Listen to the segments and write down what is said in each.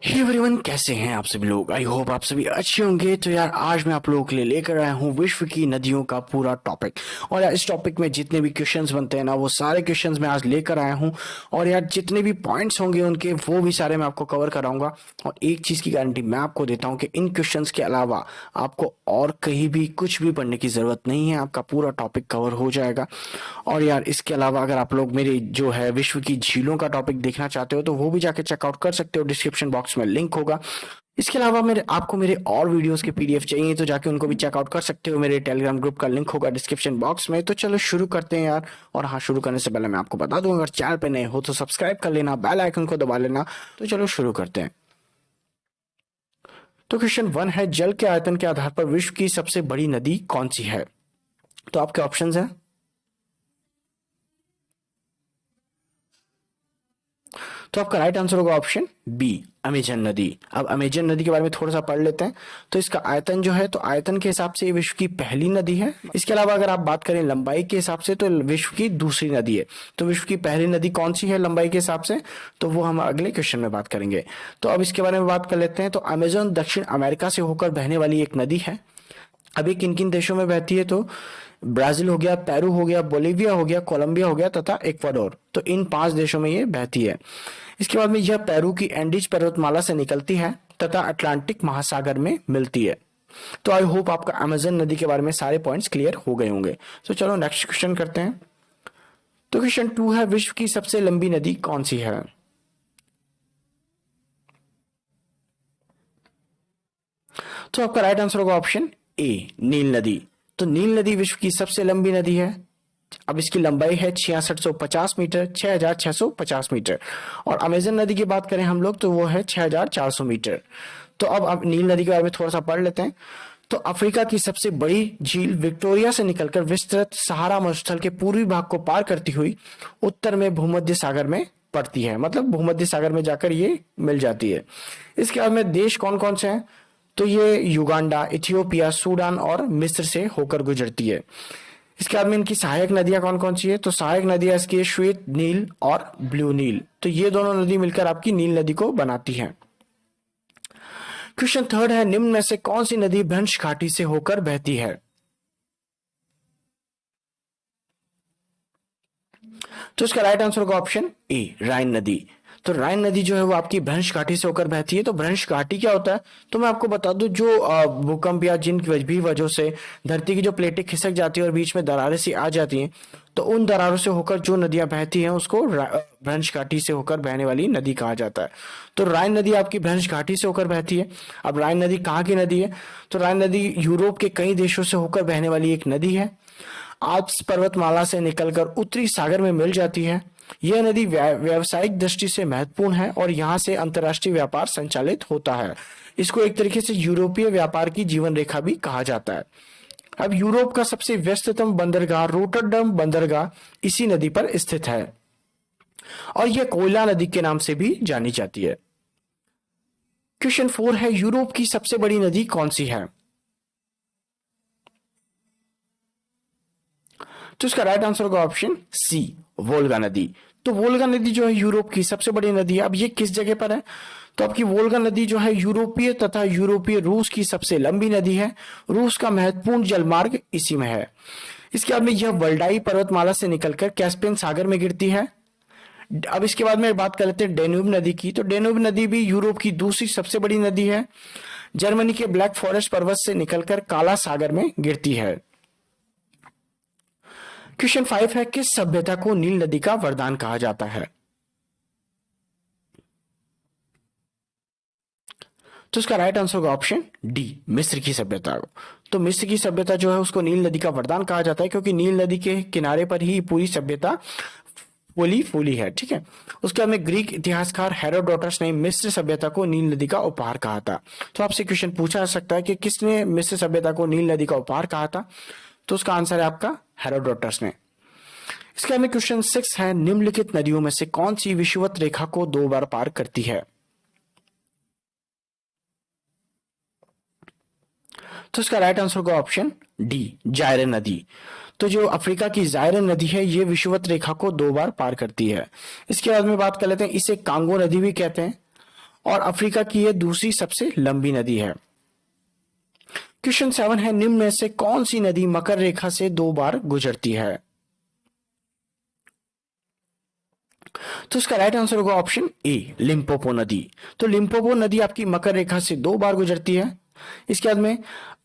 Hey everyone, कैसे हैं आप सभी लोग। आई होप आप सभी अच्छे होंगे। तो यार आज मैं आप लोगों के लिए लेकर आया हूँ विश्व की नदियों का पूरा टॉपिक। और यार इस टॉपिक में जितने भी क्वेश्चंस बनते हैं ना, वो सारे क्वेश्चंस मैं आज लेकर आया हूँ। और यार जितने भी पॉइंट्स होंगे उनके वो भी सारे मैं आपको कवर कराऊंगा। और एक चीज की गारंटी मैं आपको देता हूँ कि इन क्वेश्चंस के अलावा आपको और कहीं भी कुछ भी पढ़ने की जरूरत नहीं है, आपका पूरा टॉपिक कवर हो जाएगा। और यार इसके अलावा अगर आप लोग मेरे जो है विश्व की झीलों का टॉपिक देखना चाहते हो तो वो भी जाके चेकआउट कर सकते हो, डिस्क्रिप्शन बॉक्स में लिंक होगा। इसके अलावा मेरे आपको मेरे और वीडियोस के पीडीएफ चाहिए तो जाके उनको भी चेकआउट कर सकते हो, मेरे टेलीग्राम ग्रुप का लिंक होगा डिस्क्रिप्शन बॉक्स में। तो चलो शुरू करते हैं यार। और हाँ, शुरू करने से पहले मैं आपको बता दूं, अगर चैनल पे नए हो तो सब्सक्राइब कर लेना, बेल आइकन को दबा लेना। तो चलो शुरू करते हैं। तो क्वेश्चन 1 है, जल के आयतन के आधार पर विश्व की सबसे बड़ी नदी कौन सी है। तो आपके ऑप्शंस हैं। तो आपका राइट आंसर होगा ऑप्शन बी, अमेजन नदी। अब अमेजन नदी के बारे में थोड़ा सा पढ़ लेते हैं। तो इसका आयतन जो है, तो आयतन के हिसाब से ये विश्व की पहली नदी है। इसके अलावा अगर आप बात करें लंबाई के हिसाब से तो विश्व की दूसरी नदी है। तो विश्व की पहली नदी कौन सी है लंबाई के हिसाब से, तो वो हम अगले क्वेश्चन में बात करेंगे। तो अब इसके बारे में बात कर लेते हैं। तो अमेजन दक्षिण अमेरिका से होकर बहने वाली एक नदी है। अब ये किन किन देशों में बहती है, तो ब्राजील हो गया, पेरू हो गया, बोलीविया हो गया, कोलंबिया हो गया तथा इक्वाडोर। तो इन 5 देशों में ये बहती है। इसके बाद में यह पेरू की एंडीज पर्वतमाला से निकलती है तथा अटलांटिक महासागर में मिलती है। तो आई होप आपका अमेजन नदी के बारे में सारे पॉइंट्स क्लियर हो गए होंगे। तो चलो नेक्स्ट क्वेश्चन करते हैं। तो क्वेश्चन 2 है, विश्व की सबसे लंबी नदी कौन सी है। तो आपका राइट आंसर होगा ऑप्शन ए, नील नदी। तो नील नदी विश्व की सबसे लंबी नदी है। अब इसकी लंबाई है 6650 मीटर, 6650 मीटर। और अमेजन नदी की बात करें हम लोग तो वो है 6400 मीटर। तो अब नील नदी के बारे में थोड़ा सा पढ़ लेते हैं। तो अफ्रीका की सबसे बड़ी झील विक्टोरिया से निकलकर विस्तृत सहारा मरुस्थल के पूर्वी भाग को पार करती हुई उत्तर में भूमध्य सागर में पड़ती है। मतलब भूमध्य सागर में जाकर ये मिल जाती है। इसके बाद में देश कौन कौन से हैं, तो ये युगांडा, इथियोपिया, सूडान और मिस्र से होकर गुजरती है। इसके बाद में इनकी सहायक नदियां कौन कौन सी है, तो सहायक नदियां इसकी है श्वेत नील और ब्लू नील। तो ये दोनों नदी मिलकर आपकी नील नदी को बनाती हैं। क्वेश्चन 3 है, निम्न में से कौन सी नदी भ्रंश घाटी से होकर बहती है। तो इसका राइट आंसर होगा ऑप्शन ए, राइन नदी। तो राइन नदी जो है वो आपकी भ्रंश घाटी से होकर बहती है। तो भ्रंश घाटी क्या होता है, तो मैं आपको बता दूं, जो भूकंप या जिन भी वजहों से धरती की जो प्लेटें खिसक जाती है और बीच में दरारें सी आ जाती हैं, तो उन दरारों से होकर जो नदियां बहती हैं उसको भ्रंश घाटी से होकर बहने वाली नदी कहा जाता है। तो राइन नदी आपकी भ्रंश घाटी से होकर बहती है। अब राइन नदी कहाँ की नदी है, तो राइन नदी यूरोप के कई देशों से होकर बहने वाली एक नदी है। आल्प्स पर्वतमाला से निकलकर उत्तरी सागर में मिल जाती है। यह नदी व्यावसायिक दृष्टि से महत्वपूर्ण है और यहाँ से अंतर्राष्ट्रीय व्यापार संचालित होता है। इसको एक तरीके से यूरोपीय व्यापार की जीवन रेखा भी कहा जाता है। अब यूरोप का सबसे व्यस्ततम बंदरगाह रोटरडम बंदरगाह इसी नदी पर स्थित है और यह कोयला नदी के नाम से भी जानी जाती है। क्वेश्चन 4 है, यूरोप की सबसे बड़ी नदी कौन सी है। तो इसका राइट आंसर होगा ऑप्शन सी, वोल्गा नदी। तो वोल्गा नदी जो है यूरोप की सबसे बड़ी नदी है। अब ये किस जगह पर है, तो आपकी वोल्गा नदी जो है यूरोपीय तथा यूरोपीय रूस की सबसे लंबी नदी है। रूस का महत्वपूर्ण जलमार्ग इसी में है। इसके बाद में यह वल्डाई पर्वतमाला से निकलकर कैस्पियन सागर में गिरती है। अब इसके बाद में बात कर लेते हैं डेन्यूब नदी की। तो डेन्यूब नदी भी यूरोप की दूसरी सबसे बड़ी नदी है। जर्मनी के ब्लैक फॉरेस्ट पर्वत से निकलकर काला सागर में गिरती है। क्वेश्चन 5 है, किस सभ्यता को नील नदी का वरदान कहा जाता है। तो इसका राइट आंसर होगा ऑप्शन डी, मिस्र की सभ्यता को। तो मिस्र की सभ्यता जो है उसको नील नदी का वरदान कहा जाता है क्योंकि नील नदी के किनारे पर ही पूरी सभ्यता फूली फूली है। ठीक है। उसके बाद में ग्रीक इतिहासकार हेरोडोटस ने मिस्र सभ्यता को नील नदी का उपहार कहा था। तो आपसे क्वेश्चन पूछा जा सकता है कि किसने मिस्र सभ्यता को नील नदी का उपहार कहा था, तो उसका आंसर है आपका हेरोडोटस ने। इसके बाद में क्वेश्चन 6 है, निम्नलिखित नदियों में से कौन सी विषुवत रेखा को 2 बार पार करती है। तो इसका राइट आंसर होगा ऑप्शन डी, जायरन नदी। तो जो अफ्रीका की जायरन नदी है ये विषुवत रेखा को 2 बार पार करती है। इसके बाद में बात कर लेते हैं, इसे कांगो नदी भी कहते हैं। और अफ्रीका की यह दूसरी सबसे लंबी नदी है। क्वेश्चन 7 है, निम्न में से कौन सी नदी मकर रेखा से 2 बार गुजरती है? तो इसका राइट आंसर होगा ऑप्शन ए, लिम्पोपो नदी। तो लिम्पोपो नदी आपकी मकर रेखा से 2 बार गुजरती है। इसके बाद में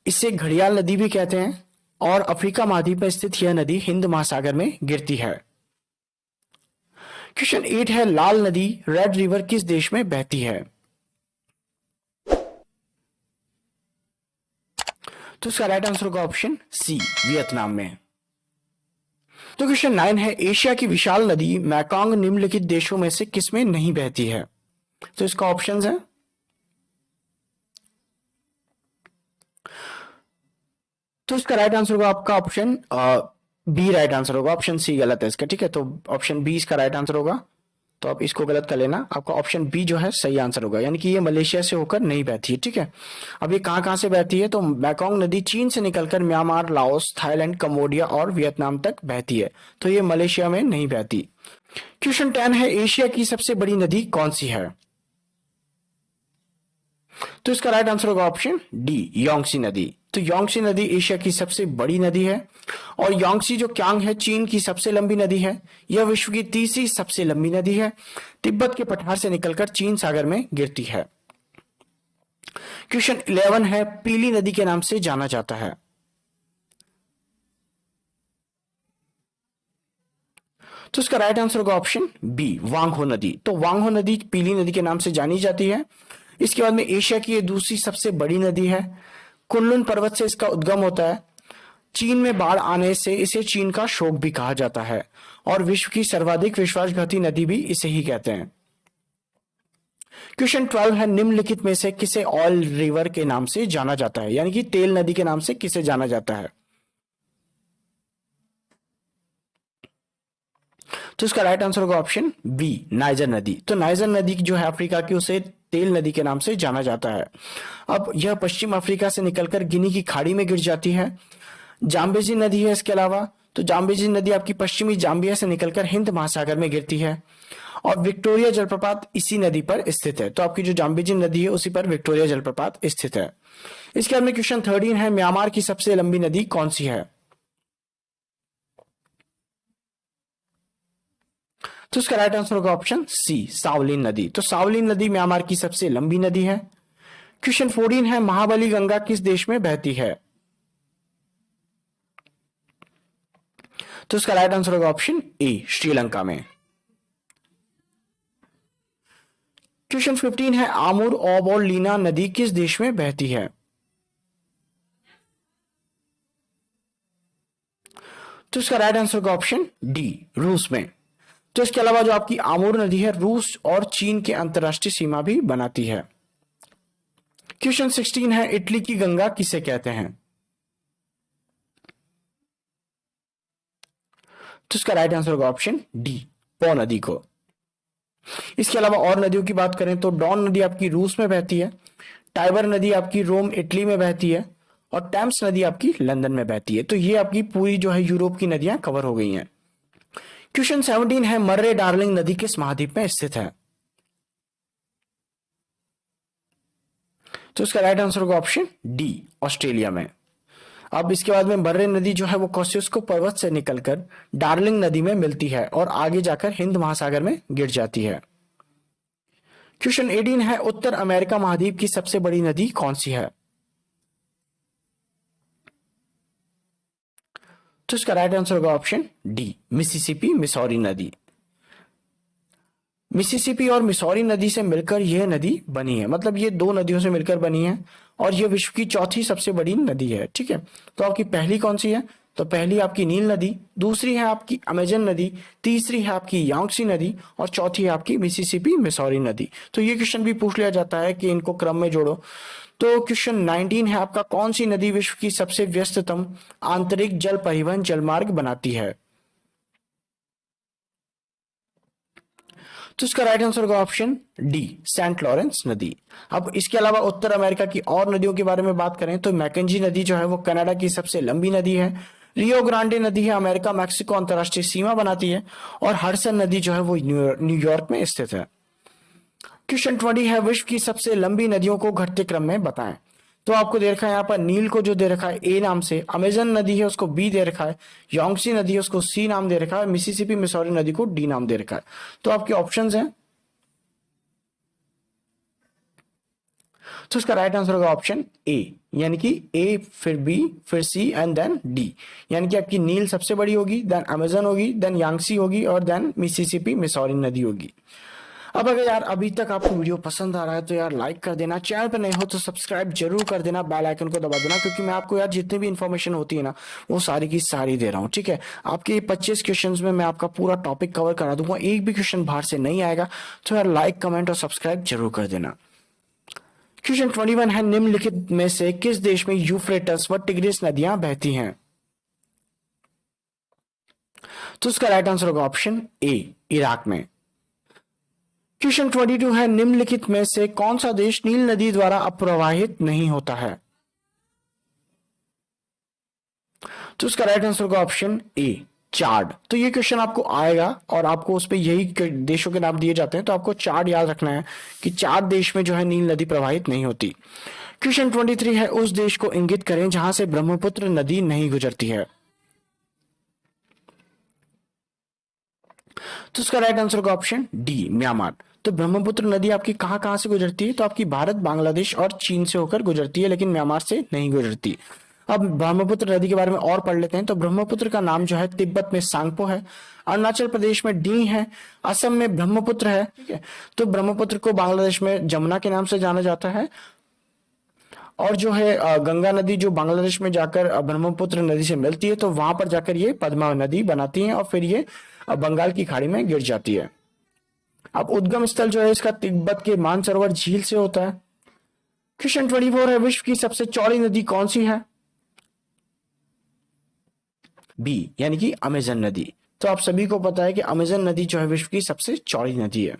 इसे घड़ियाल नदी भी कहते हैं और अफ्रीका महाद्वीप में स्थित यह नदी हिंद महासागर में गिरती है। क्वेश्चन 8 है, लाल नदी रेड रिवर किस देश में बहती है? तो इसका राइट आंसर होगा ऑप्शन सी, वियतनाम में। तो क्वेश्चन 9 है, एशिया की विशाल नदी मैकांग निम्नलिखित देशों में से किसमें नहीं बहती है? तो इसका ऑप्शंस है, तो इसका राइट आंसर होगा आपका ऑप्शन बी राइट आंसर होगा, ऑप्शन सी गलत है इसका। ठीक है, तो ऑप्शन बी इसका राइट आंसर होगा, तो आप इसको गलत कर लेना। आपका ऑप्शन बी जो है सही आंसर होगा, यानी कि ये मलेशिया से होकर नहीं बहती है। ठीक है, अब ये कहां कहां से बहती है? तो मैकोंग नदी चीन से निकलकर म्यांमार, लाओस, थाईलैंड, कंबोडिया और वियतनाम तक बहती है, तो ये मलेशिया में नहीं बहती। क्वेश्चन 10 है, एशिया की सबसे बड़ी नदी कौन सी है? तो इसका राइट आंसर होगा ऑप्शन डी, यांगसी नदी। तो यांगसी नदी एशिया की सबसे बड़ी नदी है और यांगसी जो क्यांग है चीन की सबसे लंबी नदी है। यह विश्व की तीसरी सबसे लंबी नदी है। तिब्बत के पठार से निकलकर चीन सागर में गिरती है। क्वेश्चन 11 है, पीली नदी के नाम से जाना जाता है? तो इसका राइट आंसर होगा ऑप्शन बी, वांगहो नदी। तो वांगहो नदी पीली नदी के नाम से जानी जाती है। इसके बाद में एशिया की यह दूसरी सबसे बड़ी नदी है। कुनलुन पर्वत से इसका उद्गम होता है। चीन में बाढ़ आने से इसे चीन का शोक भी कहा जाता है और विश्व की सर्वाधिक विश्वासघाती नदी भी इसे ही कहते हैं। क्वेश्चन 12 है, निम्नलिखित में से किसे ऑयल रिवर के नाम से जाना जाता है? यानी कि तेल नदी के नाम से किसे जाना जाता है? तो इसका राइट आंसर होगा ऑप्शन बी, नाइजर नदी। तो नाइजर नदी जो है अफ्रीका की, उसे तेल नदी के नाम से जाना जाता है। अब यह पश्चिम अफ्रीका से निकलकर गिनी की खाड़ी में गिर जाती है। जाम्बेजी नदी है इसके अलावा, तो जाम्बेजी नदी आपकी पश्चिमी जाम्बिया से निकलकर हिंद महासागर में गिरती है और विक्टोरिया जलप्रपात इसी नदी पर स्थित है। तो आपकी जो जाम्बेजी नदी है उसी पर विक्टोरिया जलप्रपात स्थित है। इसके बाद में क्वेश्चन 13 है, म्यांमार की सबसे लंबी नदी कौन सी है? तो इसका राइट आंसर होगा ऑप्शन सी, सावलिन नदी। तो सावलिन नदी म्यांमार की सबसे लंबी नदी है। क्वेश्चन 14 है, महाबली गंगा किस देश में बहती है? तो इसका राइट आंसर होगा ऑप्शन ए, श्रीलंका में। क्वेश्चन 15 है, आमुर, ओब और लीना नदी किस देश में बहती है? तो इसका राइट आंसर होगा ऑप्शन डी, रूस में। तो इसके अलावा जो आपकी आमुर नदी है रूस और चीन के अंतरराष्ट्रीय सीमा भी बनाती है। क्वेश्चन 16 है, इटली की गंगा किसे कहते हैं? तो इसका राइट आंसर होगा ऑप्शन डी, पो नदी को। इसके अलावा और नदियों की बात करें तो डॉन नदी आपकी रूस में बहती है, टाइबर नदी आपकी रोम इटली में बहती है और टेम्स नदी आपकी लंदन में बहती है। तो ये आपकी पूरी जो है यूरोप की नदियां कवर हो गई हैं। क्वेश्चन 17 है, मर्रे डार्लिंग नदी किस महाद्वीप में स्थित है? तो इसका राइट आंसर होगा ऑप्शन डी, ऑस्ट्रेलिया में। अब इसके बाद में मर्रे नदी जो है वो कोस्सियुस्को पर्वत से निकलकर डार्लिंग नदी में मिलती है और आगे जाकर हिंद महासागर में गिर जाती है। क्वेश्चन 18 है, उत्तर अमेरिका महाद्वीप की सबसे बड़ी नदी कौन सी है? तो इसका राइट आंसर होगा ऑप्शन डी, मिसिसिपी मिसौरी नदी। मिसिसिपी और मिसौरी नदी से मिलकर यह नदी बनी है, मतलब ये दो नदियों से मिलकर बनी है और यह विश्व की चौथी सबसे बड़ी नदी है। ठीक है, तो आपकी पहली कौन सी है? तो पहली आपकी नील नदी, दूसरी है आपकी अमेजन नदी, तीसरी है आपकी यांगसी नदी और चौथी है आपकी मिसिसिपी मिसौरी नदी। तो ये क्वेश्चन भी पूछ लिया जाता है कि इनको क्रम में जोड़ो। तो क्वेश्चन 19 है आपका, कौन सी नदी विश्व की सबसे व्यस्ततम आंतरिक जल परिवहन जलमार्ग बनाती है? तो इसका राइट आंसर होगा ऑप्शन डी, सेंट लॉरेंस नदी। अब इसके अलावा उत्तर अमेरिका की और नदियों के बारे में बात करें तो मैकेंजी नदी जो है वो कनाडा की सबसे लंबी नदी है। रियो ग्रांडे नदी है अमेरिका मैक्सिको अंतरराष्ट्रीय सीमा बनाती है और हडसन नदी जो है वो न्यूयॉर्क में स्थित है। क्वेश्चन 20 है विश्व की सबसे लंबी नदियों को घटते क्रम में बताएं। तो आपको दे रखा है यहाँ पर नील को जो दे रखा है ए नाम से, अमेजन नदी है उसको बी दे रखा है, योंगसी नदी है उसको सी नाम दे रखा है, मिसिसिपी मिसौरी नदी को डी नाम दे रखा है। तो आपके ऑप्शंस हैं, तो इसका राइट आंसर होगा ऑप्शन ए, यानी कि ए फिर बी फिर सी एंड देन डी, यानी कि आपकी नील सबसे बड़ी होगी, देन अमेजन होगी, देन यांगसी होगी और देन मिसिसिपी मिसौरी नदी होगी। अब अगर यार अभी तक आपको वीडियो पसंद आ रहा है तो यार लाइक कर देना, चैनल पर नए हो तो सब्सक्राइब जरूर कर देना, बेल आइकन को दबा देना, क्योंकि मैं आपको यार जितनी भी इन्फॉर्मेशन होती है ना वो सारी की सारी दे रहा हूँ, ठीक है। आपके 25 क्वेश्चंस में मैं आपका पूरा टॉपिक कवर करा दूंगा, एक भी क्वेश्चन बाहर से नहीं आएगा, तो यार लाइक कमेंट और सब्सक्राइब जरूर कर देना। क्वेश्चन 21 है निम्नलिखित में से किस देश में यूफ्रेटस व टिग्रिस नदियां बहती हैं। तो इसका राइट आंसर होगा ऑप्शन ए, इराक में। क्वेश्चन 22 है निम्नलिखित में से कौन सा देश नील नदी द्वारा अप्रवाहित नहीं होता है। तो इसका राइट आंसर होगा ऑप्शन ए, चाड। तो ये क्वेश्चन आपको आएगा और आपको उस पे यही देशों के नाम दिए जाते हैं, तो आपको चाड याद रखना है कि चार देश में जो है नील नदी प्रवाहित नहीं होती। क्वेश्चन 23 है उस देश को इंगित करें जहां से ब्रह्मपुत्र नदी नहीं गुजरती है। तो इसका राइट आंसर होगा ऑप्शन डी, म्यांमार। तो ब्रह्मपुत्र नदी आपकी कहां कहां से गुजरती है, तो आपकी भारत, बांग्लादेश और चीन से होकर गुजरती है, लेकिन म्यांमार से नहीं गुजरती। अब ब्रह्मपुत्र नदी के बारे में और पढ़ लेते हैं। तो ब्रह्मपुत्र का नाम जो है तिब्बत में सांगपो है, अरुणाचल प्रदेश में डी है, असम में ब्रह्मपुत्र है, ठीक है। तो ब्रह्मपुत्र को बांग्लादेश में जमुना के नाम से जाना जाता है, और जो है गंगा नदी जो बांग्लादेश में जाकर ब्रह्मपुत्र नदी से मिलती है, तो वहां पर जाकर ये पद्मा नदी बनाती है और फिर ये बंगाल की खाड़ी में गिर जाती है। अब उद्गम स्थल जो है इसका तिब्बत के मानसरोवर झील से होता है। क्वेश्चन 24 है विश्व की सबसे चौड़ी नदी कौन सी है। बी, यानी कि अमेजन नदी। तो आप सभी को पता है कि अमेजन नदी जो है विश्व की सबसे चौड़ी नदी है।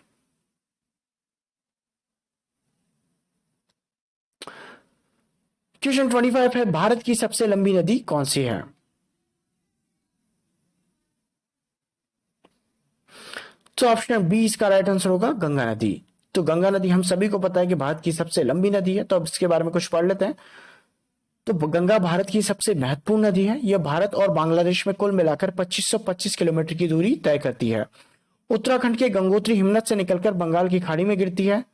क्वेश्चन 25 है भारत की सबसे लंबी नदी कौन सी है। तो ऑप्शन बी इसका राइट आंसर होगा गंगा नदी। तो गंगा नदी हम सभी को पता है कि भारत की सबसे लंबी नदी है, तो अब इसके बारे में कुछ पढ़ लेते हैं। तो गंगा भारत की सबसे महत्वपूर्ण नदी है। यह भारत और बांग्लादेश में कुल मिलाकर 2525 किलोमीटर की दूरी तय करती है। उत्तराखंड के गंगोत्री हिमनद से निकलकर बंगाल की खाड़ी में गिरती है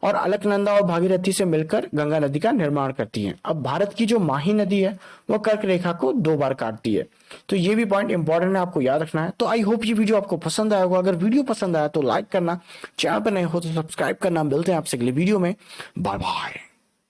और अलकनंदा और भागीरथी से मिलकर गंगा नदी का निर्माण करती है। अब भारत की जो माही नदी है वो कर्क रेखा को 2 बार काटती है। तो ये भी पॉइंट इंपॉर्टेंट है, आपको याद रखना है। तो आई होप ये वीडियो आपको पसंद आया होगा। अगर वीडियो पसंद आया तो लाइक करना, चैनल पर नए हो तो सब्सक्राइब करना। मिलते हैं आपसे अगले वीडियो में, बाय बाय।